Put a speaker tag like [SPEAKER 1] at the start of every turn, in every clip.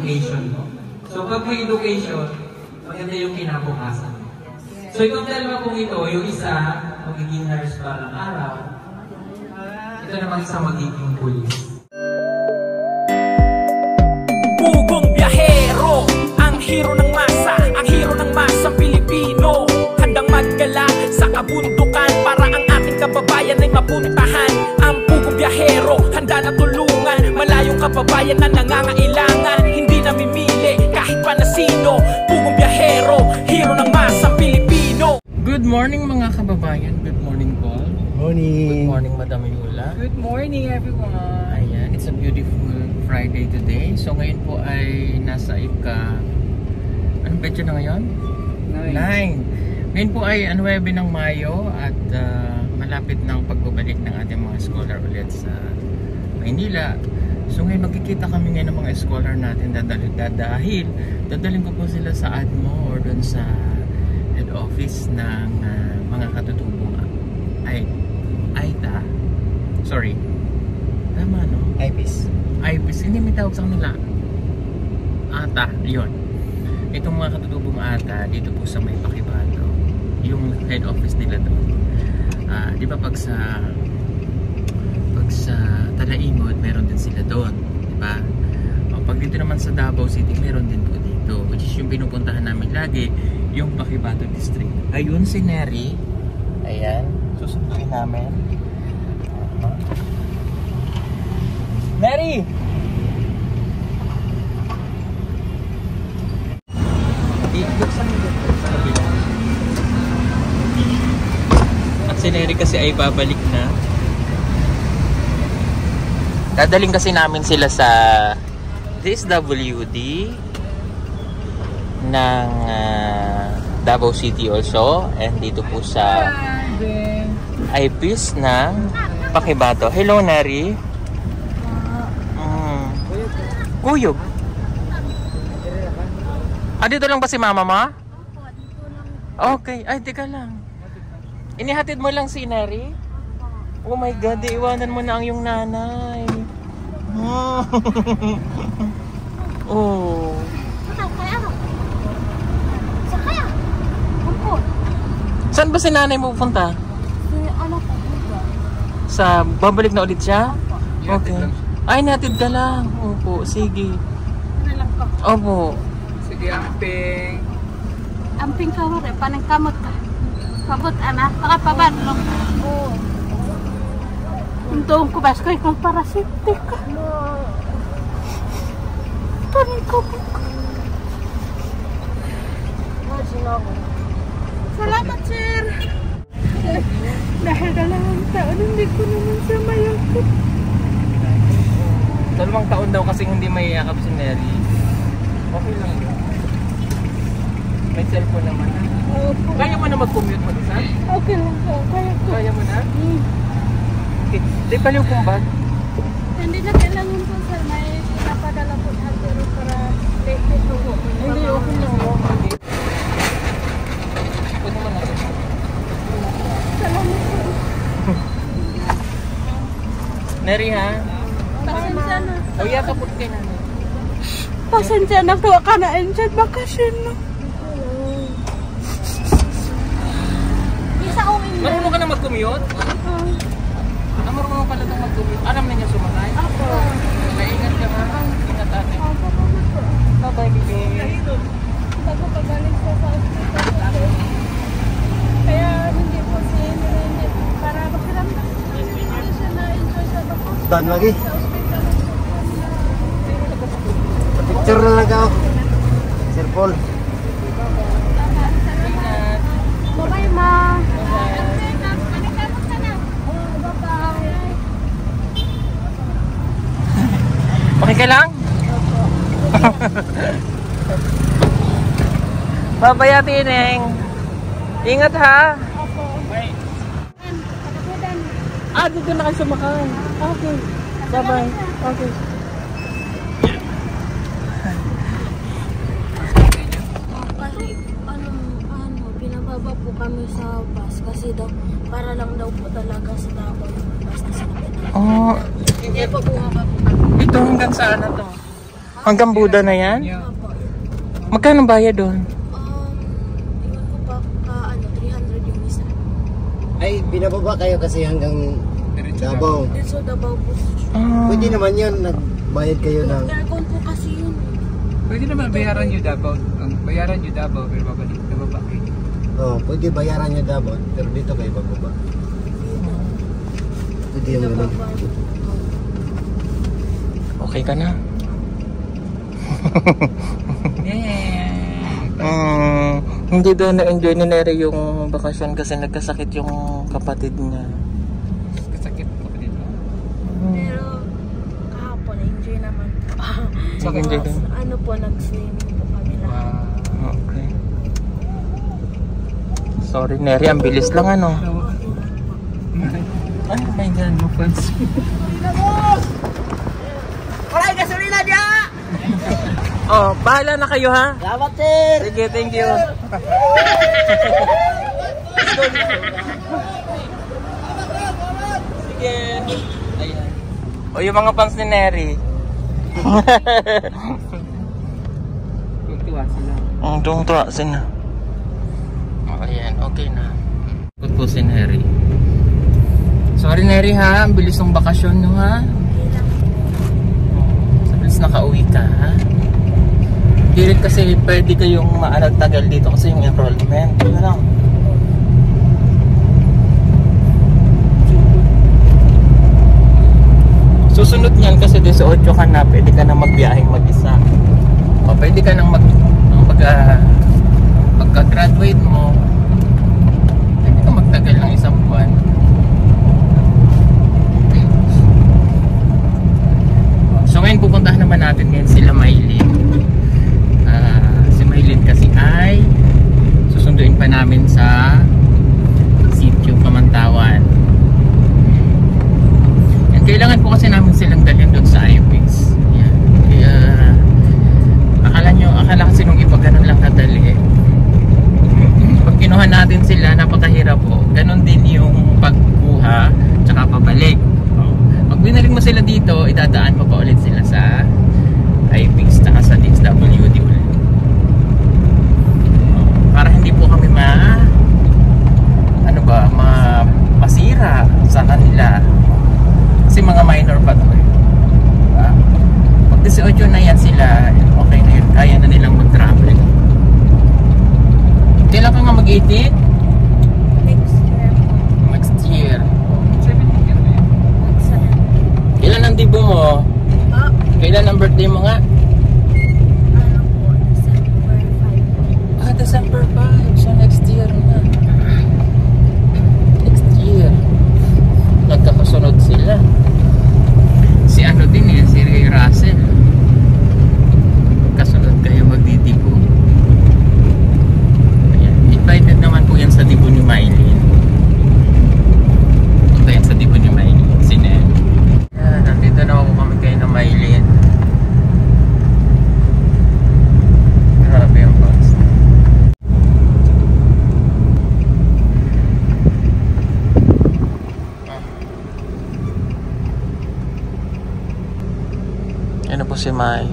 [SPEAKER 1] education mo. So pag may education, maganda yung kinabukasan. So itong dalawa pong ito, yung isa, magiging nurse parang araw. Ito naman isa magiging police.
[SPEAKER 2] Pugong biyahero, ang hero ng masa, ang hero ng masang Pilipino. Handang maggala sa kabundukan para ang ating kababayan ay mapuntahan. Ang pugong biyahero, handa na tulungan malayong kababayan na nangangailangan. Hindi namimili kahit pa na sino. Pugong biyahero, hero ng masang Pilipino.
[SPEAKER 1] Good morning mga kababayan. Good morning Paul.
[SPEAKER 3] Morning.
[SPEAKER 1] Good morning Madam Yula.
[SPEAKER 4] Good morning everyone.
[SPEAKER 1] Ayan, it's a beautiful Friday today. So ngayon po ay nasa anong petsa na ngayon? 9. Ngayon po ay 9 ng Mayo at malapit ng pagbabalik ng ating mga scholar ulit sa Maynila. So ngayon magkikita kami ngayon ng mga scholar natin dahil dadalhin ko po sila sa ADMO or doon sa head office ng mga katutubong AITA. Sorry. Tama no?
[SPEAKER 3] IPIS.
[SPEAKER 1] IPIS. Hindi may tawag sa kanila. ATA. Yun. Itong mga katutubong ATA dito po sa May Pakibato. Yung head office nila doon. Di ba pag sa Talaimod meron din sila doon, di ba? Pag dito naman sa Davao City meron din po dito, which is yung pinupuntahan namin lagi, yung Pakibato District. Ayun si Neri. Ayan, susunduin namin. Neri! Buksan mo dito sa kabila. At si Neri kasi ay babalik na. Dadaling kasi namin sila sa DSWD ng Davao City also, and dito po sa IPIS ng Pakibato. Hello Neri. Kuyog. Dito lang ba si mama mo? Okay, ay teka lang. Inihatid mo lang si Neri? Oh my God, iwanan mo na ang iyong nanay. Oh. Saan ba si nanay mo pupunta? Sa babalik na ulit siya? Okay. Ay, natid ka lang. Opo, sige. Opo.
[SPEAKER 4] Sige, amping.
[SPEAKER 5] Amping kawar eh, panang kamot ka. Kabot anak, pakapabad lang. Oo. Untung ko bas ko ikong parasitik ka. Panang kamot ka. Salamat sir. Dahil dalawang taon hindi ko naman siya mayakap.
[SPEAKER 1] 2 taon daw kasing hindi may yakap si Neri. Okay lang yun. May cellphone naman. Kaya mo na mag-commute mag-isa?
[SPEAKER 5] Okay lang po, kaya ko.
[SPEAKER 1] Kaya mo na? Okay. Di pala yung kumbag?
[SPEAKER 5] Hindi na kailangan po sir, may pinapadala po natin para take po po. Hindi, okay lang po.
[SPEAKER 1] Pwede mo natin.
[SPEAKER 5] Salamat po.
[SPEAKER 1] Neri ha?
[SPEAKER 5] Pasensya na.
[SPEAKER 1] O yakapot kay nanay.
[SPEAKER 5] Pasensya na, tuwa ka na enjoy bakasyon no. Isa uwi na.
[SPEAKER 1] Marunong ka na mag-commute? Marunong pala itong mag-commute. Alam na niya sumakay?
[SPEAKER 5] Ako.
[SPEAKER 1] Naingat ka ha? Ingat natin. Bye-bye, baby.
[SPEAKER 5] Bago pagaling ko sa hospital. Kaya hindi po siya para makiramdam. Hindi siya na-enjoy sa bakasyon.
[SPEAKER 3] Dan lagi. Picture na lang ako. Sir Paul.
[SPEAKER 5] Bye-bye, ma.
[SPEAKER 1] Okay ka lang? Bye-bye, Ate Neng. Ingat ha. Dito na kayo sumakay. Okay. Bye-bye. Okay.
[SPEAKER 5] Pinababa po kami sa bus kasi daw para lang daw po talaga sa tao yung bus na sinakyan.
[SPEAKER 1] Oh,
[SPEAKER 5] Hindi po buha pa po kami.
[SPEAKER 1] ito hanggang saan na to?
[SPEAKER 5] Ha?
[SPEAKER 1] Hanggang Buda na yan?
[SPEAKER 4] Yeah.
[SPEAKER 1] Magkano bayad doon?
[SPEAKER 5] Iwan ko pa 300 yung isa.
[SPEAKER 3] Ay, binababa kayo kasi hanggang Davao.
[SPEAKER 5] So, Davao po.
[SPEAKER 3] Pwede naman yun, nagbayad kayo ng...
[SPEAKER 5] Aircon po kasi yun.
[SPEAKER 4] Pwede naman bayaran nyo Davao. Bayaran nyo Davao, pero babalik na baba kayo.
[SPEAKER 3] Oh, pwede bayaran nyo Davao, pero dito kayo bababa. Pwede yung ganun.
[SPEAKER 1] Okay ka na? Hindi daw na-enjoy ni Neri yung bakasyon kasi nagkasakit yung kapatid niya.
[SPEAKER 4] Kasakit ko pa dito.
[SPEAKER 5] Pero, kahapon, enjoy naman po.
[SPEAKER 1] Nag-enjoy din?
[SPEAKER 5] Ano po, nag-swimming po kami lahat.
[SPEAKER 1] Okay. Sorry Neri, ang bilis lang ano. Ay my God, no fans. Oh, bahala na kayo ha.
[SPEAKER 3] Salamat, sir!
[SPEAKER 1] Sige, thank you. Sige. Ayan. O yung mga fans ni Neri.
[SPEAKER 4] Tuwa sila.
[SPEAKER 1] Tuwa sila. Ayan, okay na. Good po si Neri. Sorry Neri ha, ang bilis ng bakasyon nyo ha. Sa bilis nakauwi ka ha. Hindi rin kasi pwede kayong tagal dito kasi yung enrollment. Ano lang. Susunod niyan kasi 18 ka na, pwede ka na magbiyaheng mag-isa. O pwede ka nang pagka-graduate mo, pwede ka magtagal ng isang buwan. So ngayon pupuntahan naman natin ngayon sila Maylin. Si Maylin kasi ay susunduin pa namin sa sitio Pamantawan. And kailangan po kasi namin silang dalhin doon sa IPIX. Yan. Kaya akala kasi nung iba ganun lang kadali. Pag kinuha natin sila, napakahirap po. Ganon din yung pagkuha tsaka pabalik. Pag binaling mo sila dito, idadaan mo pa ulit sila sa IPIX tsaka sa DXWD ulit. Para hindi po kami masira sa kanila. Kasi mga minor pa to eh. Pag 18 na yan sila, okay na yun. Kaya na nilang mag-travel. Kailan ka nga mag-18? Next year.
[SPEAKER 4] 17 years na yun.
[SPEAKER 1] Kailan ang dibo mo? Kailan ang birthday mo nga?
[SPEAKER 5] Ano po, December 5.
[SPEAKER 1] December 5. So next year na. Next year. Nagkakasunod sila. Si ano din eh, si Ray Russell. Kasunod kayo magdidibo. Ayan. Invited naman po yan sa dibo ni Maylin. Punta yan sa dibo ni Maylin. Sine. Ayan, nandito na ako kami kayo na Maylin. Grabe ang box. Ano po si May?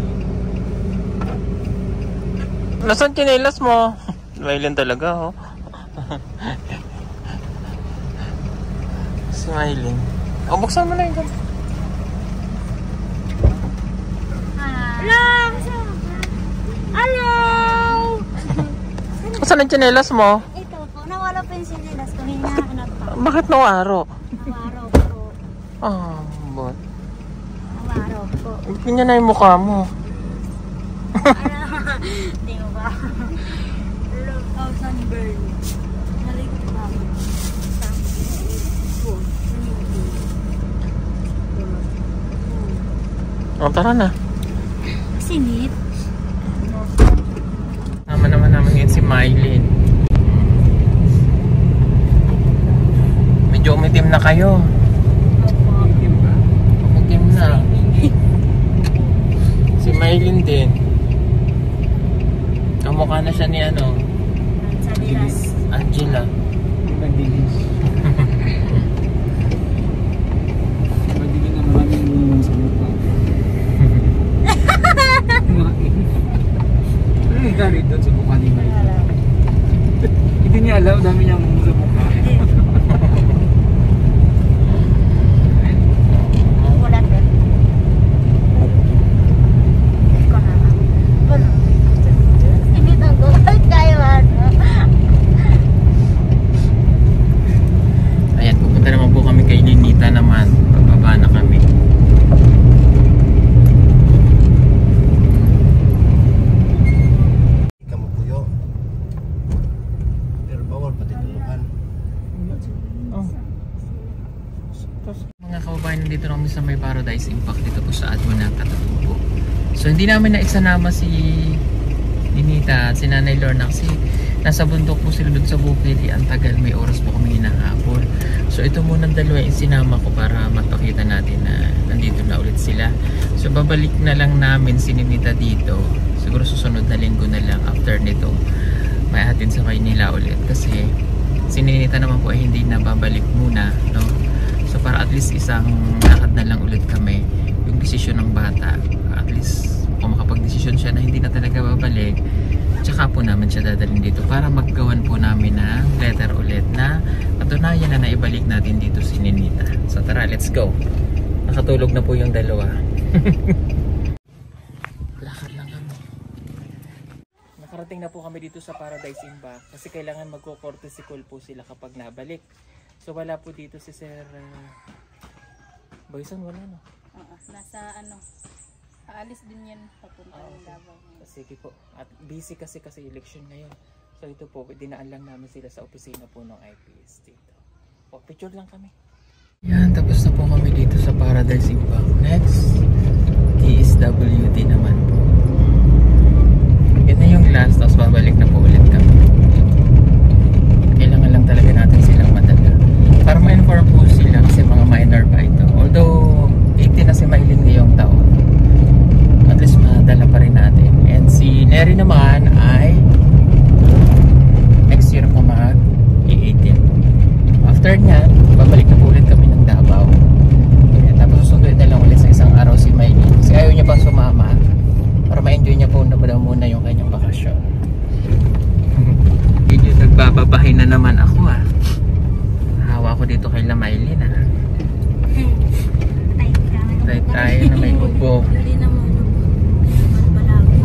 [SPEAKER 1] Nasaan chinelas mo? Maylin talaga oh. Si Maylin. O buksan mo na yun.
[SPEAKER 5] Hello! Hello!
[SPEAKER 1] Saan ang chinelas mo?
[SPEAKER 5] Ito po, nawala po yung sinilas ko. Hinahanap pa.
[SPEAKER 1] Bakit nawaro?
[SPEAKER 5] Nawaraw po.
[SPEAKER 1] Bot.
[SPEAKER 5] Nawaraw po.
[SPEAKER 1] Ganyan na yung mukha mo.
[SPEAKER 5] Hindi mo ba? Love thousand burn. Nalik ba?
[SPEAKER 1] Tara na.
[SPEAKER 5] Sinit?
[SPEAKER 1] Tama naman namin ngayon si Maylin. Medyo umitim na kayo. Umitim na. Si Maylin din. Kamukha na siya ni ano? Angela.
[SPEAKER 4] Pagdilis. Pagdilis na maraming bulong sa mukha. ka rito sa mukha ni Mike. Hindi niya alam, dami niya mong sa mukha.
[SPEAKER 1] Ayan, pupunta naman po kami kay Ninita naman. Pababa na kami. Mga kababayan, nandito na kami sa may Paradise Impact dito po sa Admona, Katatumbo. So hindi namin naisanama si Ninita at si Nanay Lorna kasi nasa bundok po sila doon sa bukid. Ang tagal, may oras po kami hinahabol. So ito muna ang dalawa yung sinama ko para mapakita natin na nandito na ulit sila. So babalik na lang namin si Ninita dito. Siguro susunod na linggo na lang after nito. May hatid sa Maynila ulit kasi si Ninita naman po ay hindi na babalik muna, no? So para at least isang lakad na lang ulit kami. Yung desisyon ng bata, at least kung makapag-desisyon siya na hindi na talaga babalik, tsaka po namin siya dadalhin dito para maggawan po namin na letter ulit na patunayan na naibalik natin dito si Ninita. So tara, let's go. Nakatulog na po yung dalawa. Lakad lang kami. Nakarating na po kami dito sa Paradise Impact kasi kailangan magko-courtesy call po sila kapag nabalik. So wala po dito si Sir Boyson, wala no?
[SPEAKER 5] Nasa aalis din yan papunta ng Davao.
[SPEAKER 1] Sige po. At busy kasi election ngayon. So ito po, dinaan lang namin sila sa opisina po ng IPS dito. O, picture lang kami. Yan, tapos na po kami dito sa Paradise Impact. Next, DSWD naman po. Yan na yung last, tapos babalik na po ulit kami. Kailangan lang talaga natin silang madala para ma-inform po sila kasi mga minor pa ito. Although 18 na si Maylin ngayong taon, at least madala pa rin natin. And si Neri naman ay next year pa mag-18. After niyan, babalik na po ulit kami ng Davao. And tapos susunduin na lang ulit sa isang araw si Maylin kasi ayaw niya pang sumama para ma-enjoy niya po na muna yung kanyang bakasyon. Yun yung nagbababahay na naman ako hawa ko dito kay Lamaylin tayo na may bubog.
[SPEAKER 5] Hindi naman balago.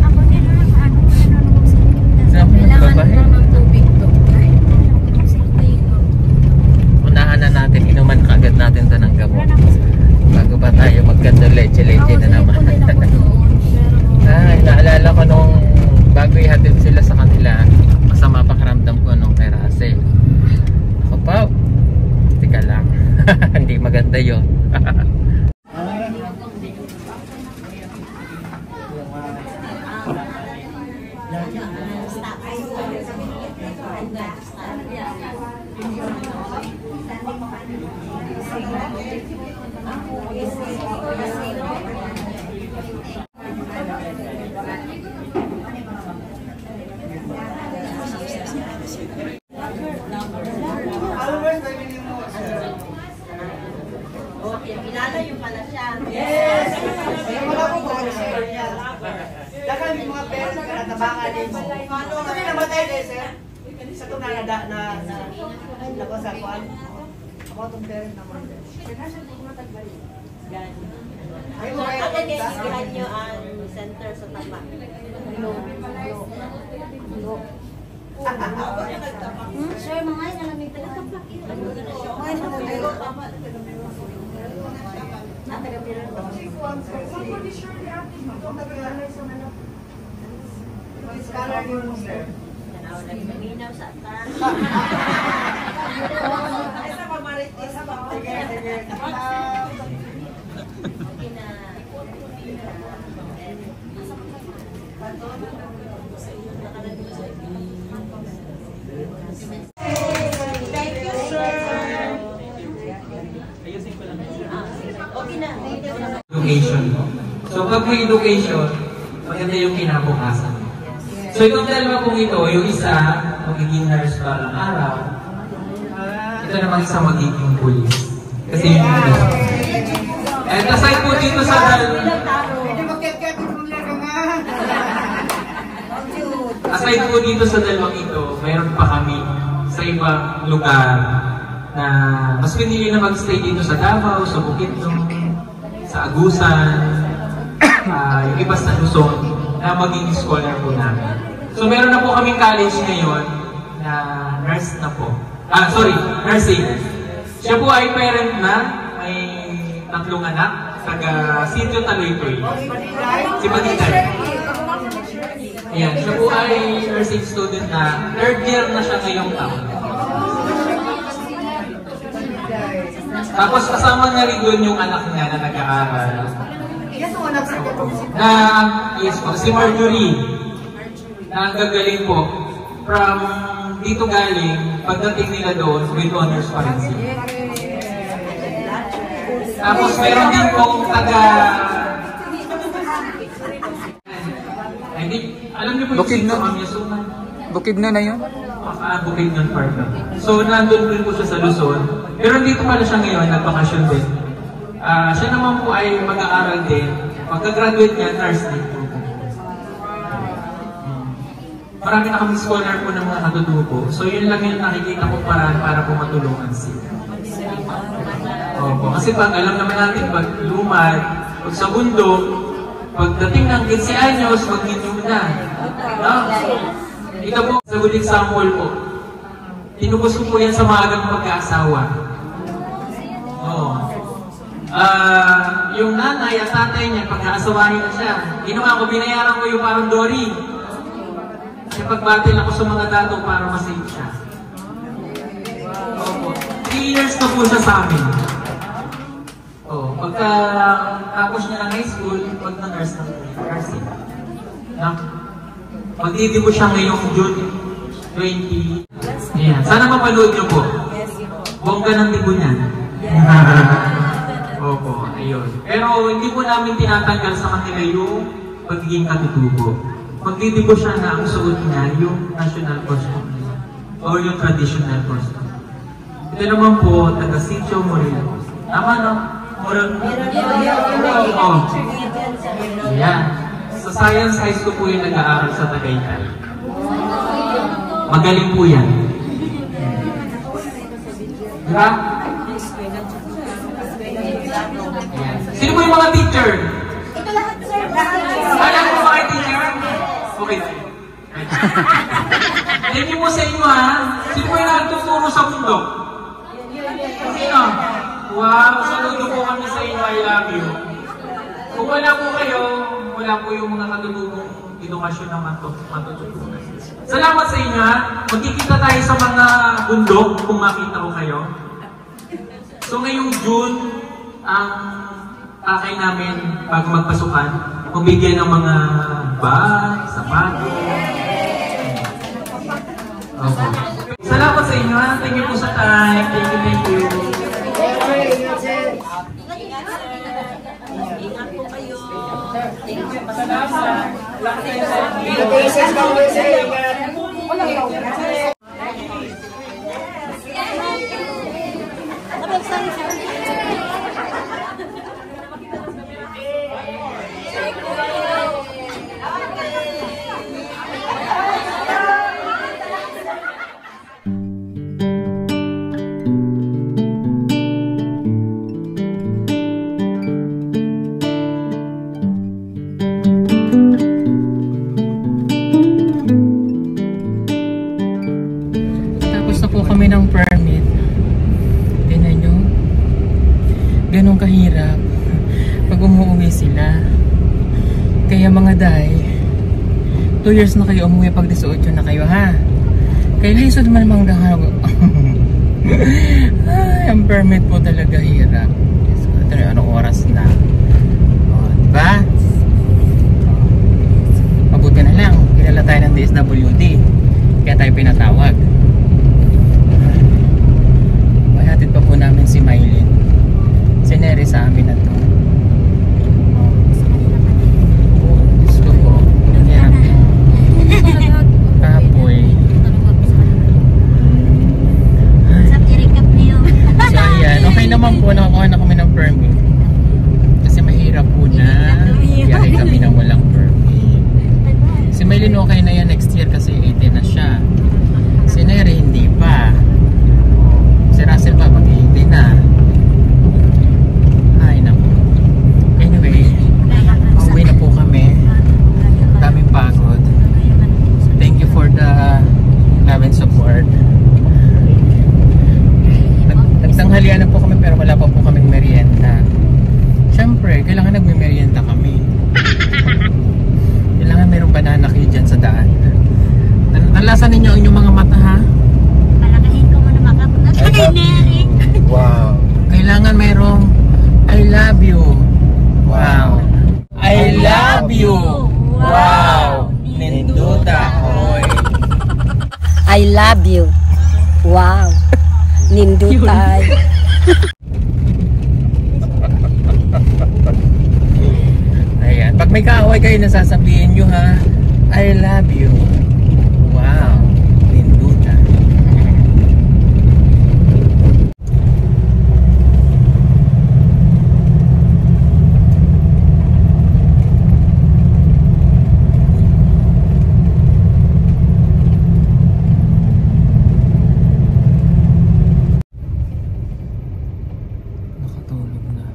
[SPEAKER 5] Ako nila kailangan ng tubig to.
[SPEAKER 1] Unahan na natin, inuman kaagad natin ito ng gamot bago pa tayo magkanda leche na naman. Naalala ko nung bago ihatid sila sa kanila, masama pakiramdam ko nung terase. Ako pa, tika lang. Hindi maganda yun.
[SPEAKER 6] Pinalayo pala siya. Yes! Wala ko ba siya? Dagan yung mga parents ka natabangan din mo. Ito na namatay din, sir. Sa ito na sa kuan. Ako itong parent naman din. Ay mo kayo punta?
[SPEAKER 7] Nyo ang center sa Tapa.
[SPEAKER 5] Sir, mga ay nalamig talaga plakit.
[SPEAKER 7] Minaw sa atar.
[SPEAKER 6] Isa pa marites pa. Sige.
[SPEAKER 8] Education. So pag may education, maganda yung kinabukasan. So itong dalawa pong ito, yung isa magiging nurse para araw, ito naman isa magiging police. Kasi yun yung gusto. And aside po dito sa dalawa, aside po dito sa dalawang ito, mayroon pa kami sa ibang lugar na mas pinili na mag-stay dito sa Davao, sa Bukidnon, sa Agusan, yung iba sa Luzon, na maging scholar po namin. So meron na po kaming college ngayon na nurse na po. Nursing. Siya po ay parent na, may 3 anak, taga Sitio Taloytoy. Si Patitay. Ayan, siya po ay nursing student na 3rd year na siya ngayong taon. Tapos kasama na rin doon yung anak niya na nag-aaral. Yes po, si Marjorie. Na gagaling po. From dito galing, pagdating nila doon, with honors pa rin sila. Tapos meron din pong taga... Alam niyo po yung Sito Amyasuman?
[SPEAKER 4] Bukidnon na yun?
[SPEAKER 8] Bukidnon Park na. So nandun din po siya sa Luzon. Pero dito pala siya ngayon, nagbakasyon din. Siya naman po ay mag-aaral din. Pagka-graduate niya, nurse din po. Marami na kami scholar po ng mga katutubo. So yun lang yung nakikita ko paraan para po matulungan sila. Opo. Kasi pag alam naman natin, pag lumad, pag sa bundok, pagdating ng 15 anyos, mag-minum na. No? Ito po, sa good example po. Tinubos ko po yan sa maagang pagkaasawa. Oo. Yung nanay at tatay niya, pagkaasawahin na siya. Ginawa ko, binayaran ko yung parang Dory. Kaya pagbatil ako sa mga dato para masave siya. Opo. 3 years na po siya sa amin. Pagka tapos niya ng high school, pag na-nurse ng nursing. Magdidibo siya ngayong June 20. Ayan. Sana mapanood niyo po. Bongga ng dibo niya. Opo, ayun. Pero hindi po namin tinatanggal sa kanila yung pagiging katutubo. Magdidibo siya na ang suot niya yung national costume niya o yung traditional costume. Ito naman po, taga Sitio Morelos. Tama, no? Oh. Yan. Sa Science High School po yung nag-aaral sa Tagaytay. Magaling po yan. Diba? Sino po yung mga teacher? Alam mo mga teacher? Okay. Thank you po sa inyo ha. Sino po yung nagtuturo sa mundo? Sino? Wow, saludo po kami sa inyo. I love you. Kung wala po kayo, wala po yung mga katutubong edukasyon na matututunan. Salamat sa inyo ha. Magkikita tayo sa mga bundok kung makita ko kayo. So ngayong June, ang pakay namin bago magpasukan, magbigyan ng mga bag, sapatos. Okay. Salamat sa inyo ha. Thank you po sa time. Thank you, thank you.
[SPEAKER 7] Ingat po kayo. Thank you.
[SPEAKER 1] Kami ng permit. Tingnan nyo. Ganun kahirap pag umuwi sila. Kaya mga day, 2 years na kayo umuwi, pag 18 na kayo ha. Kaya lisod man mang dahag. Ay, ang permit po talaga hirap. So, ito na, anong oras na? O, diba? Mabuti na lang, kilala tayo ng DSWD. Kaya tayo pinatawag. Hatid pa po namin si Mylene. Si Neri sa amin na to. Gusto ko. Yan. Kapoy. So ayan, okay naman po. Nakakuha na kami ng permit. Kasi mahirap po na biyahe kami ng walang permit. Kasi Si Maylin okay na yan next year kasi 18 na siya. Si Neri hindi pa. Si Russell pa mag-18 na. Ay naku. Anyway, uwi na po kami. Daming pagod. Thank you for the love and support. Nagtanghalian na po kami pero wala pa po kaming merienda. Siyempre, kailangan nagme-merienda kami. Kailangan mayroong banana kayo dyan sa daan. Nalasan ninyo ang inyong mga mata, ha?
[SPEAKER 7] Palakahin ko muna makapunod sa kay Neri.
[SPEAKER 3] Wow.
[SPEAKER 1] Kailangan mayroong I love you. Wow. I love you. Wow. Ninduta, hoy.
[SPEAKER 7] I love you. Wow. Nindutay.
[SPEAKER 1] Ayan. Pag may kaaway kayo, nasasabihin nyo, ha? I love you. Wow. Ninduta. Nakatulog na.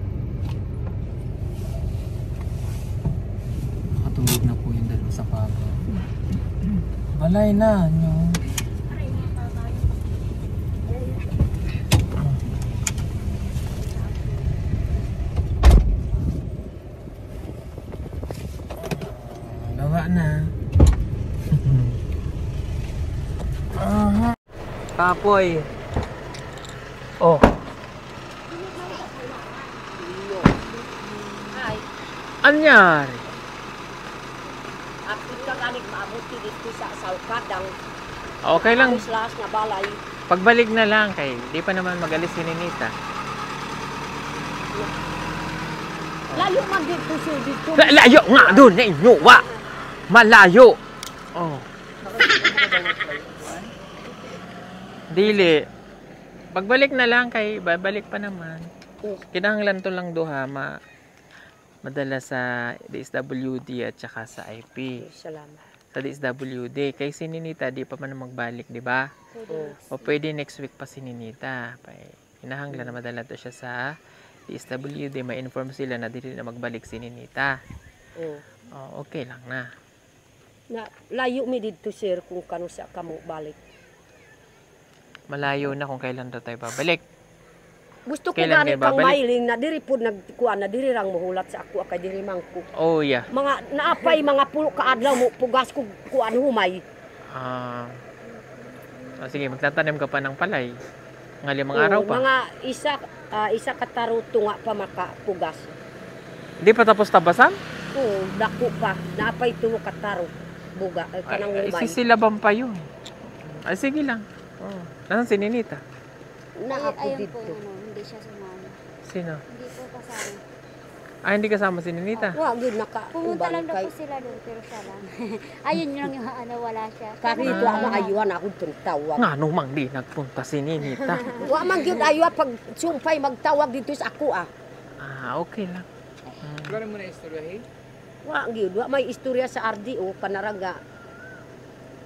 [SPEAKER 1] Nakatulog na po yung dalawa sa pabo. Balay na nyo. Gawa na. Aha. Kapoy. Oh. Anyari?
[SPEAKER 7] Ako ka ganig maabuti dito sa Salkadang.
[SPEAKER 1] Okay lang.
[SPEAKER 7] Slash na balay.
[SPEAKER 1] Pagbalik na lang kay di pa naman magalis si Ninita.
[SPEAKER 7] Layo man dito siya dito.
[SPEAKER 1] Layo nga doon na inyo, wa. Malayo. Oh. Dili. Pagbalik na lang kay babalik pa naman. Kinahanglan to lang duha madala sa DSWD at saka sa IP.
[SPEAKER 7] Salamat.
[SPEAKER 1] Sa DSWD kay si Ninita di pa man magbalik, di ba? O pwede next week pa si Ninita. Kinahanglan na madala to siya sa DSWD, may inform sila na dili na magbalik si Ninita. Oh, okay lang na.
[SPEAKER 7] Na layo mi dito sir kung kano sa kamo balik.
[SPEAKER 1] Malayo na kung kailan daw tayo babalik.
[SPEAKER 7] Gusto ko
[SPEAKER 1] Kailan
[SPEAKER 7] gani
[SPEAKER 1] kayo
[SPEAKER 7] pang
[SPEAKER 1] babalik?
[SPEAKER 7] mailing na diri pud nagkuan na diri rang muhulat sa ako kay diri mangko.
[SPEAKER 1] Oh, yeah.
[SPEAKER 7] Mga naapay mga pulo ka adlaw mo pugas ko kuan humay.
[SPEAKER 1] Sige, magtatanim ka pa ng palay. Nga 5 araw pa.
[SPEAKER 7] Mga isa ka taruto nga pa makapugas.
[SPEAKER 1] Hindi pa tapos tabasan?
[SPEAKER 7] Oo, dako pa. Naapay tulo ka taro. Buga kanang
[SPEAKER 1] Ay,
[SPEAKER 7] humay.
[SPEAKER 1] sisilaban pa yun. Ay, sige lang. Oh. Nasaan si Ninita?
[SPEAKER 7] Naapo
[SPEAKER 9] Ayun
[SPEAKER 7] dito.
[SPEAKER 9] po, hindi siya sumama.
[SPEAKER 1] Sino?
[SPEAKER 9] Hindi po kasama.
[SPEAKER 1] Ah, hindi kasama si Ninita?
[SPEAKER 7] Wa gyud naka
[SPEAKER 9] Pumunta lang daw po sila doon, pero siya lang. Ayun lang yung wala siya.
[SPEAKER 7] Kahit wa maayuan ako tong tawag.
[SPEAKER 1] Nga nung mang di nagpunta si Ninita.
[SPEAKER 7] Wa man gyud ayuan pag sumpay magtawag dito sa ako ah.
[SPEAKER 1] Okay lang.
[SPEAKER 4] Wala mo na istoryahin?
[SPEAKER 7] Wa gyud wa may istorya sa RDO kanaraga.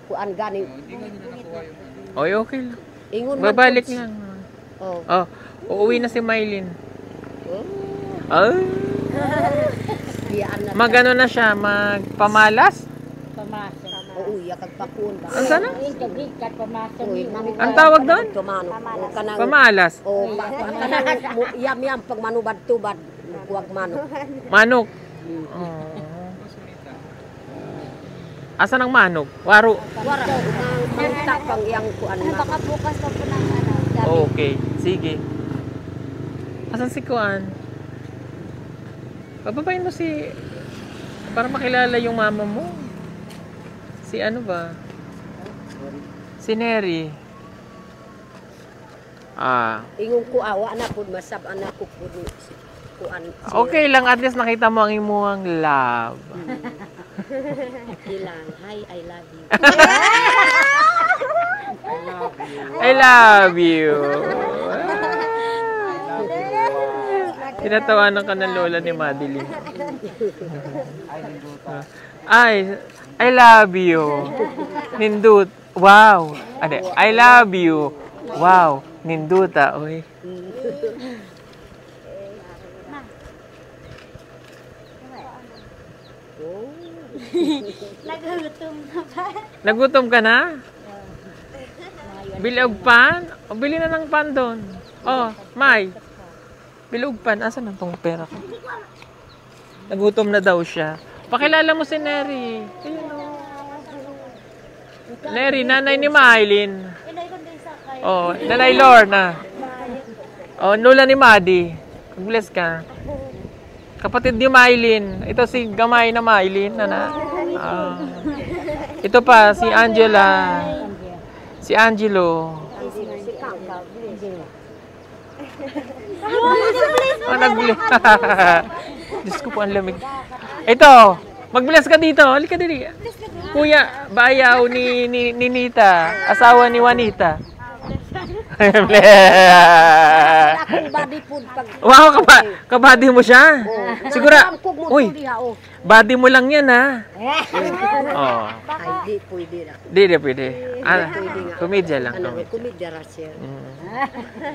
[SPEAKER 7] Kuan gani.
[SPEAKER 4] Hindi nga nila nakuha yung
[SPEAKER 1] Oy, okay lang.
[SPEAKER 7] Ingon man
[SPEAKER 1] Babalik
[SPEAKER 7] pud-
[SPEAKER 1] lang.
[SPEAKER 7] Oh.
[SPEAKER 1] Oh, uuwi na si Maylin. Ay,
[SPEAKER 7] Biyaan na.
[SPEAKER 1] magano na siya, magpamalas?
[SPEAKER 7] Oo, ya kagpakun ba.
[SPEAKER 1] Ang sana?
[SPEAKER 7] Uy,
[SPEAKER 1] Ang tawag doon?
[SPEAKER 7] Tumano. O kanang
[SPEAKER 1] Pamalas.
[SPEAKER 7] o kanang yam pag manubad-tubad kuwag mano.
[SPEAKER 1] Manok. Asan ang manok? Waro.
[SPEAKER 7] Wara ang pang yang kuan na.
[SPEAKER 9] Baka bukas pa po ng gabi.
[SPEAKER 1] Okay, sige. Asan si Kuan? Pababayin mo si... Para makilala yung mama mo. Si ano ba? Si Neri.
[SPEAKER 7] Ingon ko awa na pud masab anak ko pud kuan.
[SPEAKER 1] Okay lang, at least nakita mo ang imuang love.
[SPEAKER 7] Ilang, hi, I love you.
[SPEAKER 1] I love you. Tinatawanan ka ng lola ni Madeline. I love you. Nindut. Wow. Ade, I love you. Wow. Ninduta. Uy.
[SPEAKER 9] Nagutom na ba?
[SPEAKER 1] Nagutom ka na? Bili og pan? O, bili na ng pan doon. Oh, May. Bili og pan. Asan ang tong pera ko? Nagutom na daw siya. Pakilala mo si Neri. Neri, nanay ni Maylin. Oh, nanay Lorna. Oh, nula ni Madi. Bless ka. Kapatid ni Maylin. Ito si gamay na Maylin. Ito pa, si Angela. Si Angelo. Oh, nag-bless. Diyos ko po, ang lamig. Ito, mag-bless ka dito. Halika dito. Kuya, bayaw ni Nita. Asawa ni Juanita. Wow, kabady mo siya. Siguro, uy, body mo lang yan, ha? Oh.
[SPEAKER 7] Ay, di pwede na.
[SPEAKER 1] Di pwede. Komedya lang.
[SPEAKER 7] Komedya ra siya.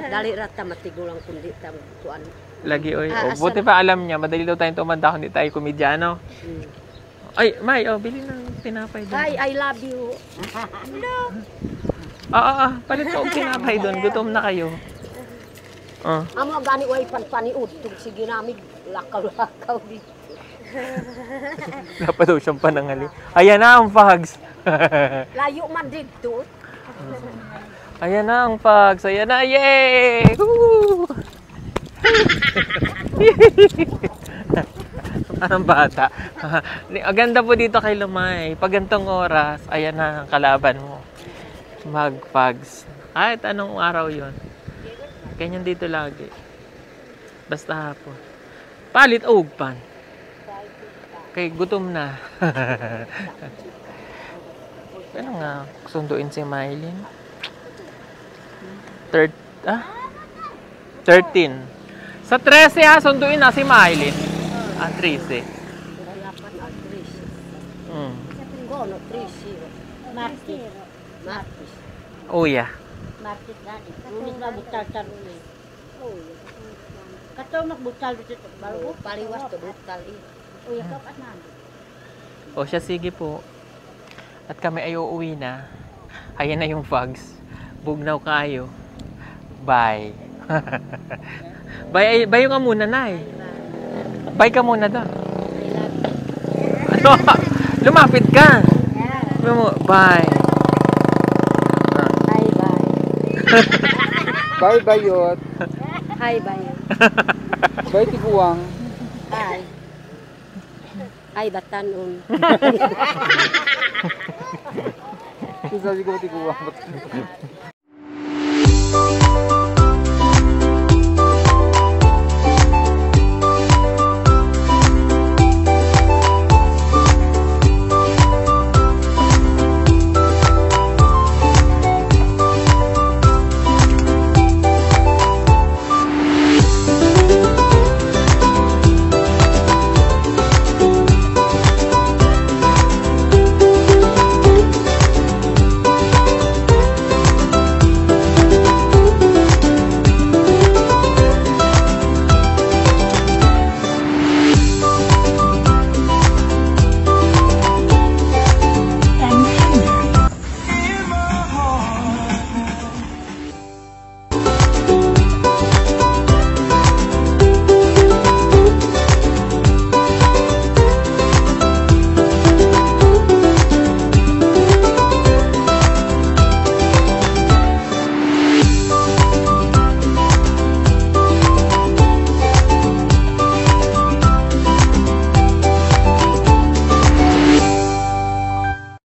[SPEAKER 7] Dali rata matigulang kundi tamuan.
[SPEAKER 1] Lagi, oy. Buti pa alam niya, madali daw tayong tumanda kung di tayo komedyano. Ay, May, bili ng tinapay doon.
[SPEAKER 7] Hi, I love you.
[SPEAKER 1] Palit ko ang tinapay doon. Gutom na kayo.
[SPEAKER 7] Amo gani way panpaniud tug sige namig lakaw-lakaw dito.
[SPEAKER 1] Wala pa daw siyang panangali. Ayan na ang fags.
[SPEAKER 7] Layo man dito.
[SPEAKER 1] Ayan na ang fags. Ayan na. Yay! Woo! Parang bata. Aganda po dito kay Lumay. Pag gantong oras, ayan na ang kalaban mo. Mag-fags. Kahit anong araw yon. Ganyan dito lagi. Basta hapon. Palit og pan. Kay gutom na. Ano nga, sunduin si Maylin? 13. Sa 13 ha, sunduin na si Maylin. 13.
[SPEAKER 7] Kono 13. Martis.
[SPEAKER 1] Oh yeah.
[SPEAKER 7] Martis gani. Lunes na butal ulit. Kato magbutal dito bago paliwas to butal. Uy, kapat na.
[SPEAKER 1] O siya, sige po. At kami ay uuwi na. Ayan na yung fags. Bugnaw kayo. Bye. Bye ka muna, Nay. Bye ka muna daw. Ano? Lumapit ka. Bye.
[SPEAKER 4] Bye bayot.
[SPEAKER 7] Hi bayot.
[SPEAKER 4] Bye tiguang.
[SPEAKER 7] Hi. Hi batanon.
[SPEAKER 4] Sabi ko tiguang.